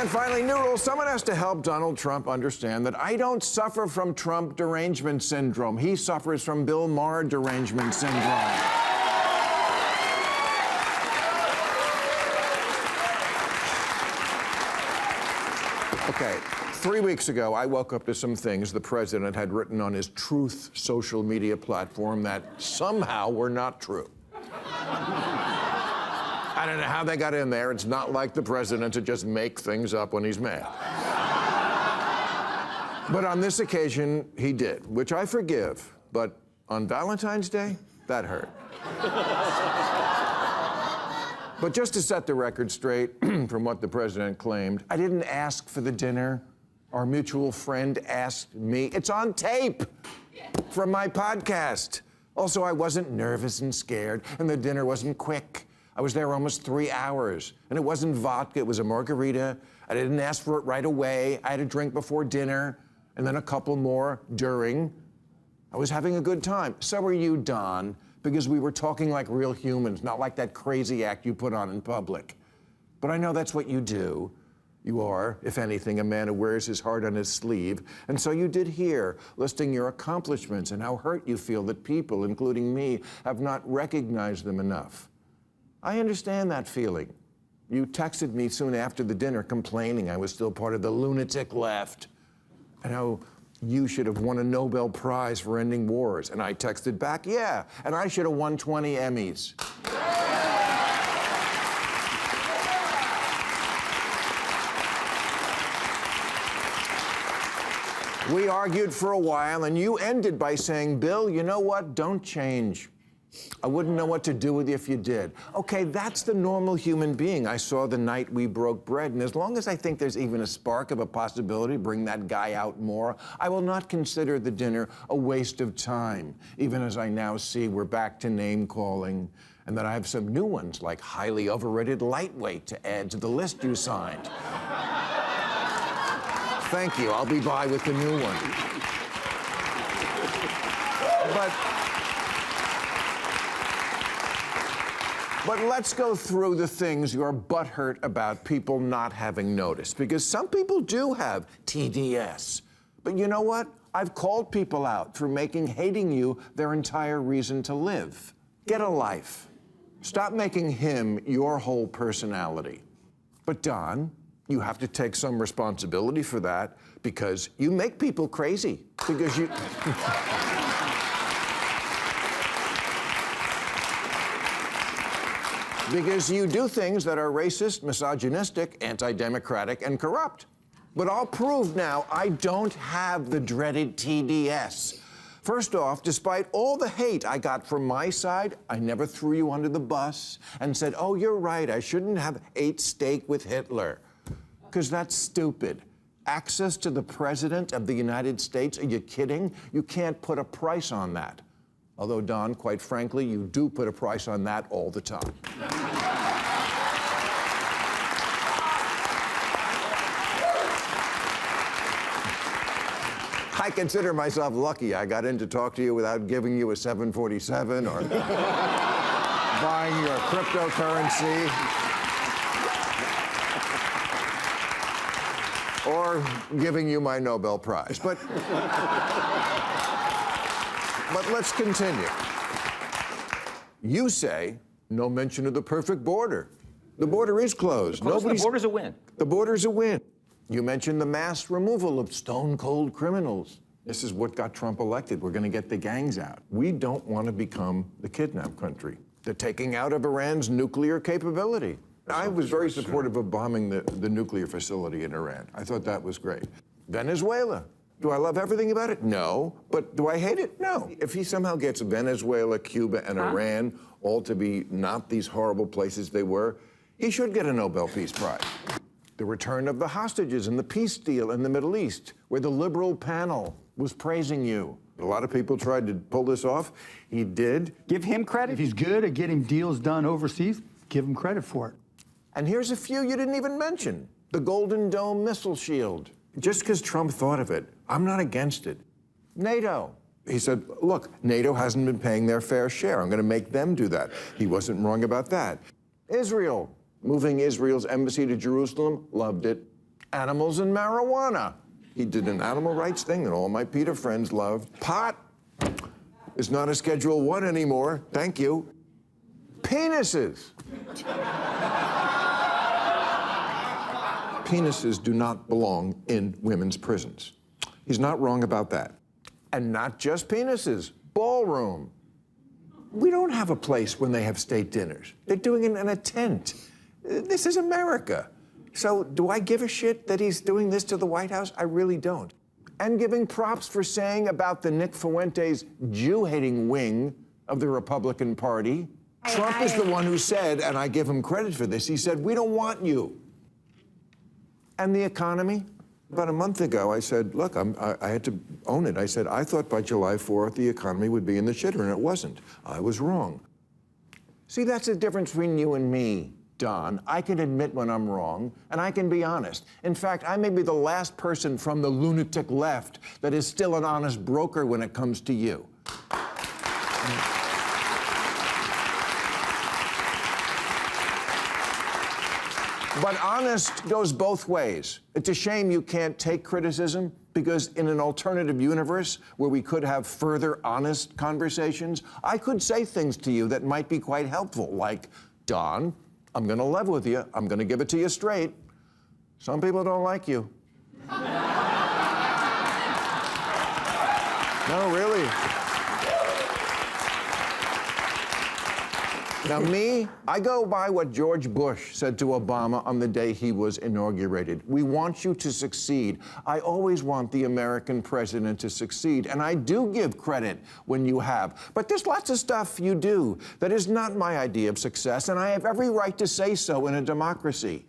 And finally, new rule. Someone has to help Donald Trump understand that I don't suffer from Trump Derangement Syndrome. He suffers from Bill Maher Derangement Syndrome. Okay, 3 weeks ago, I woke up to some things the president had written on his Truth social media platform that somehow were not true. I don't know how they got in there. It's not like the president to just make things up when he's mad. But on this occasion, he did, which I forgive. But on Valentine's Day, that hurt. But just to set the record straight from what the president claimed, I didn't ask for the dinner. Our mutual friend asked me. It's on tape from my podcast. Also, I wasn't nervous and scared, and the dinner wasn't quick. I was there almost 3 hours, and it wasn't vodka, it was a margarita. I didn't ask for it right away. I had a drink before dinner, and then a couple more during. I was having a good time. So were you, Don, because we were talking like real humans, not like that crazy act you put on in public. But I know that's what you do. You are, if anything, a man who wears his heart on his sleeve. And so you did here, listing your accomplishments and how hurt you feel that people, including me, have not recognized them enough. I understand that feeling. You texted me soon after the dinner complaining I was still part of the lunatic left and how you should have won a Nobel Prize for ending wars. And I texted back, yeah, and I should have won 20 Emmys. We argued for a while, and you ended by saying, Bill, you know what? Don't change. I wouldn't know what to do with you if you did. Okay, that's the normal human being I saw the night we broke bread, and as long as I think there's even a spark of a possibility to bring that guy out more, I will not consider the dinner a waste of time, even as I now see we're back to name-calling, and that I have some new ones, like highly overrated lightweight, to add to the list you signed. Thank you. I'll be by with the new one. But let's go through the things you're butthurt about people not having noticed, because some people do have TDS. But you know what? I've called people out for making hating you their entire reason to live. Get a life. Stop making him your whole personality. But Don, you have to take some responsibility for that, because you make people crazy. Because you... Because you do things that are racist, misogynistic, anti-democratic, and corrupt. But I'll prove now I don't have the dreaded TDS. First off, despite all the hate I got from my side, I never threw you under the bus and said, oh, you're right, I shouldn't have ate steak with Hitler. Because that's stupid. Access to the President of the United States, are you kidding? You can't put a price on that. Although, Don, quite frankly, you do put a price on that all the time. I consider myself lucky I got in to talk to you without giving you a 747 or buying your cryptocurrency or giving you my Nobel Prize. But let's continue. You say no mention of the perfect border. The border is closed. The border's a win. The border's a win. You mentioned the mass removal of stone-cold criminals. This is what got Trump elected. We're going to get the gangs out. We don't want to become the kidnap country. They're taking out of Iran's nuclear capability. I was very supportive of bombing the nuclear facility in Iran. I thought that was great. Venezuela. Do I love everything about it? No. But do I hate it? No. If he somehow gets Venezuela, Cuba, and Iran all to be not these horrible places they were, he should get a Nobel Peace Prize. The return of the hostages and the peace deal in the Middle East, where the liberal panel was praising you. A lot of people tried to pull this off. He did. Give him credit. If he's good at getting deals done overseas, give him credit for it. And here's a few you didn't even mention. The Golden Dome missile shield. Just because Trump thought of it, I'm not against it. NATO. He said, look, NATO hasn't been paying their fair share. I'm going to make them do that. He wasn't wrong about that. Israel. Moving Israel's embassy to Jerusalem, loved it. animals and marijuana. He did an animal rights thing that all my PETA friends loved. Pot is not a Schedule I anymore. Thank you. Penises. Penises do not belong in women's prisons. He's not wrong about that. And not just penises, ballroom. We don't have a place when they have state dinners. They're doing it in a tent. This is America. So do I give a shit that he's doing this to the White House? I really don't. And giving props for saying about the Nick Fuentes Jew-hating wing of the Republican Party. Trump is the one who said, and I give him credit for this, he said, we don't want you. And the economy? About a month ago, I said, look, I had to own it. I said, I thought by July 4th the economy would be in the shitter, and it wasn't. I was wrong. See, that's the difference between you and me, Don. I can admit when I'm wrong, and I can be honest. In fact, I may be the last person from the lunatic left that is still an honest broker when it comes to you. But honest goes both ways. It's a shame you can't take criticism, because in an alternative universe where we could have further honest conversations, I could say things to you that might be quite helpful, like, Don, I'm gonna level with you. I'm gonna give it to you straight. Some people don't like you. No, really. Now me, I go by what George Bush said to Obama on the day he was inaugurated. We want you to succeed. I always want the American president to succeed, and I do give credit when you have. But there's lots of stuff you do that is not my idea of success, and I have every right to say so in a democracy.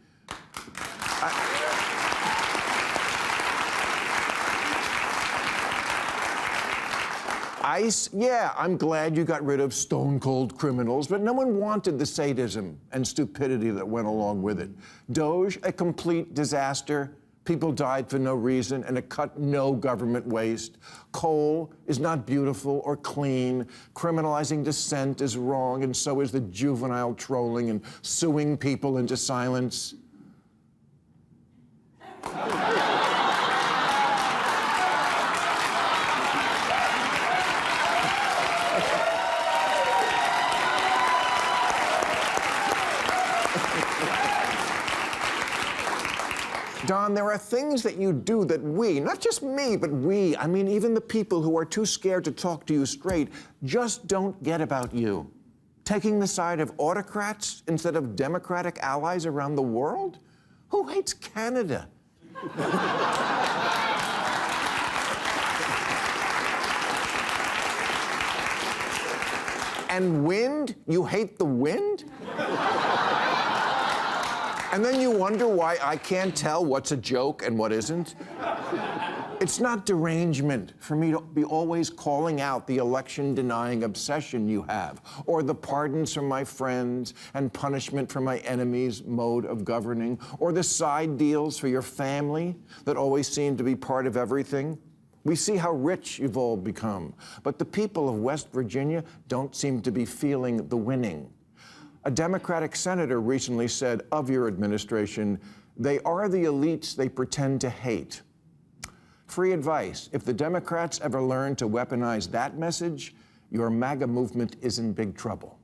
ICE, yeah, I'm glad you got rid of stone-cold criminals, but no one wanted the sadism and stupidity that went along with it. Doge, a complete disaster. People died for no reason, and it cut no government waste. Coal is not beautiful or clean. Criminalizing dissent is wrong, and so is the juvenile trolling and suing people into silence. Don, there are things that you do that we, not just me, but we, I mean, even the people who are too scared to talk to you straight, just don't get about you. Taking the side of autocrats instead of democratic allies around the world? Who hates Canada? And wind? You hate the wind? And then you wonder why I can't tell what's a joke and what isn't? It's not derangement for me to be always calling out the election-denying obsession you have, or the pardons from my friends and punishment from my enemies mode of governing, or the side deals for your family that always seem to be part of everything. We see how rich you've all become, but the people of West Virginia don't seem to be feeling the winning. A Democratic senator recently said of your administration, they are the elites they pretend to hate. Free advice, if the Democrats ever learn to weaponize that message, your MAGA movement is in big trouble.